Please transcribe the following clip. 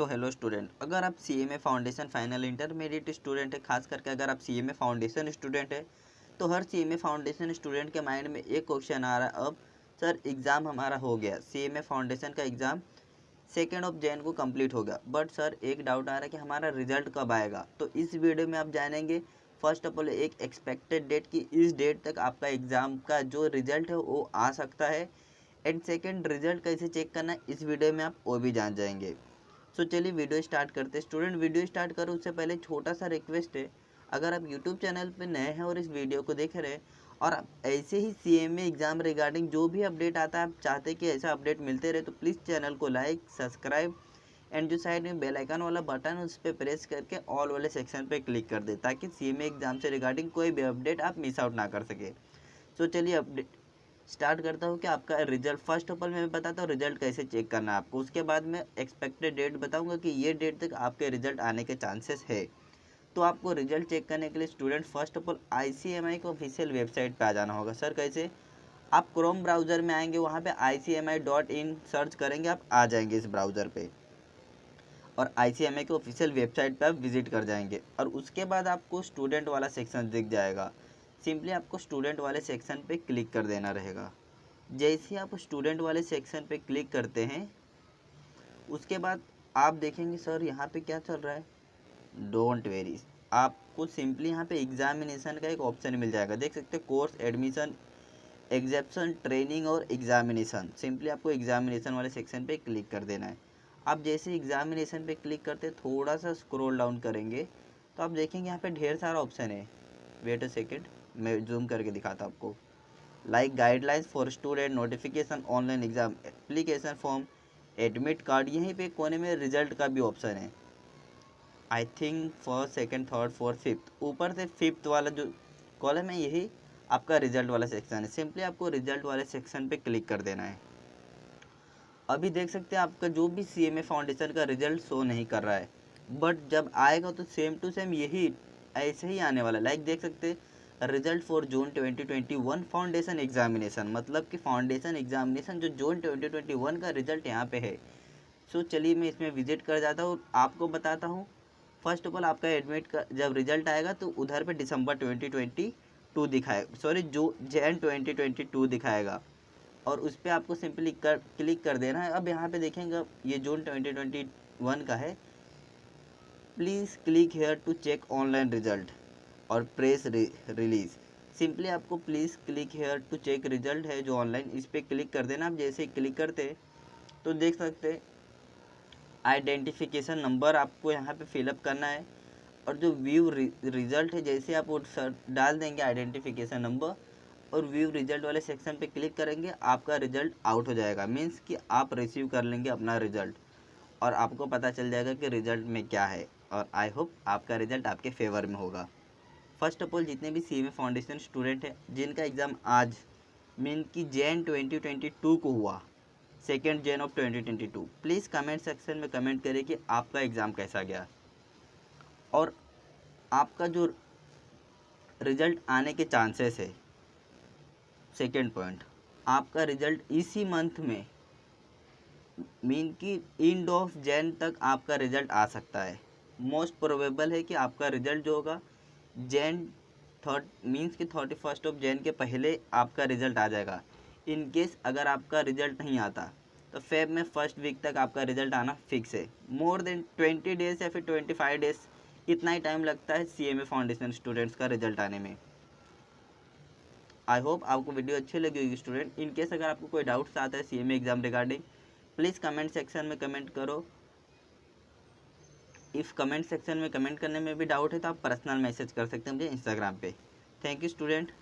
So hello student, अगर आप CMA foundation final intermediate student है, खास करके अगर आप CMA फाउंडेशन स्टूडेंट है तो हर CMA फाउंडेशन स्टूडेंट के माइंड में एक क्वेश्चन आ रहा है। अब सर एग्ज़ाम हमारा हो गया, CMA फाउंडेशन का एग्ज़ाम 2 जैन को कंप्लीट हो गया, बट सर एक डाउट आ रहा है कि हमारा रिजल्ट कब आएगा। तो इस वीडियो में आप जानेंगे फर्स्ट ऑफ ऑल एक एक्सपेक्टेड डेट कि इस डेट तक आपका एग्ज़ाम का जो रिजल्ट है वो आ सकता है, एंड सेकेंड रिजल्ट कैसे चेक करना है इस वीडियो में आप वो भी जान जाएंगे। सो चलिए वीडियो स्टार्ट करते हैं। स्टूडेंट वीडियो स्टार्ट करो उससे पहले छोटा सा रिक्वेस्ट है, अगर आप यूट्यूब चैनल पे नए हैं और इस वीडियो को देख रहे हैं और आप ऐसे ही CMA एग्ज़ाम रिगार्डिंग जो भी अपडेट आता है आप चाहते हैं कि ऐसा अपडेट मिलते रहे, तो प्लीज़ चैनल को लाइक सब्सक्राइब एंड जो साइड में बेल आइकन वाला बटन है उस पर प्रेस करके ऑल वाले सेक्शन पे क्लिक कर दे ताकि CMA एग्ज़ाम से रिगार्डिंग कोई भी अपडेट आप मिस आउट ना कर सके। सो चलिए अपडेट स्टार्ट करता हूँ कि आपका रिजल्ट फर्स्ट ऑफ ऑल मैं बताता हूँ रिजल्ट कैसे चेक करना है आपको, उसके बाद मैं एक्सपेक्टेड डेट बताऊँगा कि ये डेट तक आपके रिजल्ट आने के चांसेस है। तो आपको रिजल्ट चेक करने के लिए student first of all ICMI को ऑफिशियल वेबसाइट पे आ जाना होगा। सर कैसे? आप क्रोम ब्राउज़र में आएंगे, वहाँ पे icmi.in सर्च करेंगे, आप आ जाएंगे इस ब्राउज़र पे और ICMI के ऑफिशियल वेबसाइट पे आप विजिट कर जाएंगे और उसके बाद आपको स्टूडेंट वाला सेक्शन दिख जाएगा। सिंपली आपको स्टूडेंट वाले सेक्शन पे क्लिक कर देना रहेगा। जैसे ही आप स्टूडेंट वाले सेक्शन पे क्लिक करते हैं उसके बाद आप देखेंगे सर यहाँ पे क्या चल रहा है। डोंट वेरी, आपको सिंपली यहाँ पे एग्जामिनेशन का एक ऑप्शन मिल जाएगा, देख सकते हैं कोर्स एडमिशन एग्जाम्पशन ट्रेनिंग और एग्जामिनेशन। सिंपली आपको एग्जामिनेशन वाले सेक्शन पे क्लिक कर देना है। आप जैसे एग्जामिनेशन पे क्लिक करते थोड़ा सा स्क्रॉल डाउन करेंगे तो आप देखेंगे यहाँ पे ढेर सारा ऑप्शन है। वेट अ सेकेंड, मैं जूम करके दिखाता हूँ आपको। Like guidelines for student, notification, online exam application form, admit card, यहीं पे कोने में रिजल्ट का भी ऑप्शन है। I think first second third fourth fifth, ऊपर से फिफ्थ वाला जो कॉलम है यही आपका रिजल्ट वाला सेक्शन है। सिंपली आपको रिजल्ट वाले सेक्शन पे क्लिक कर देना है। अभी देख सकते हैं आपका जो भी CMA फाउंडेशन का रिजल्ट शो नहीं कर रहा है, बट जब आएगा तो सेम टू सेम यही ऐसे ही आने वाला है। लाइक देख सकते हैं result for June 2021 foundation examination, मतलब कि फाउंडेशन एग्जामिनेशन जो जून 2021 का रिजल्ट यहाँ पे है। सो चलिए मैं इसमें विजिट कर जाता हूँ, आपको बताता हूँ। फर्स्ट ऑफ ऑल आपका एडमिट का जब रिजल्ट आएगा तो उधर पे दिसंबर 2022 दिखाएगा, सॉरी जो जैन 2022 दिखाएगा और उस पर आपको सिंपली क्लिक कर देना है। अब यहाँ पे देखेंगे ये जून 2021 का है। Please click here to check online result और प्रेस रिलीज। सिंपली आपको please click here to check result है जो ऑनलाइन, इस पर क्लिक कर देना। आप जैसे क्लिक करते तो देख सकते आइडेंटिफिकेशन नंबर आपको यहाँ पे फिलअप करना है और जो व्यू रिजल्ट है जैसे आप वो डाल देंगे आइडेंटिफिकेशन नंबर और व्यू रिजल्ट वाले सेक्शन पे क्लिक करेंगे, आपका रिजल्ट आउट हो जाएगा। मीन्स कि आप रिसीव कर लेंगे अपना रिजल्ट और आपको पता चल जाएगा कि रिजल्ट में क्या है, और आई होप आपका रिजल्ट आपके फेवर में होगा। फर्स्ट ऑफ ऑल जितने भी CMA फाउंडेशन स्टूडेंट हैं जिनका एग्ज़ाम आज मीन कि जैन 2022 को हुआ, 2 Jain of 2022, please comment section में कमेंट करें कि आपका एग्ज़ाम कैसा गया और आपका जो रिजल्ट आने के चांसेस है। सेकेंड पॉइंट, आपका रिजल्ट इसी मंथ में मीन कि एंड ऑफ जैन तक आपका रिजल्ट आ सकता है। मोस्ट प्रोबेबल है कि आपका रिजल्ट जो होगा जैन मीन्स कि 31 ऑफ जैन के पहले आपका रिजल्ट आ जाएगा। इन केस अगर आपका रिजल्ट नहीं आता तो फेब में फर्स्ट वीक तक आपका रिजल्ट आना फिक्स है। मोर देन 20 डेज या फिर 25 डेज इतना ही टाइम लगता है CMA फाउंडेशन स्टूडेंट्स का रिजल्ट आने में। आई होप आपको वीडियो अच्छी लगी होगी स्टूडेंट। इन केस अगर आपको कोई डाउट्स आता है CMA exam regarding, please comment section में कमेंट करो। इफ़ कमेंट सेक्शन में कमेंट करने में भी डाउट है तो आप पर्सनल मैसेज कर सकते हैं मुझे इंस्टाग्राम पे। Thank you student.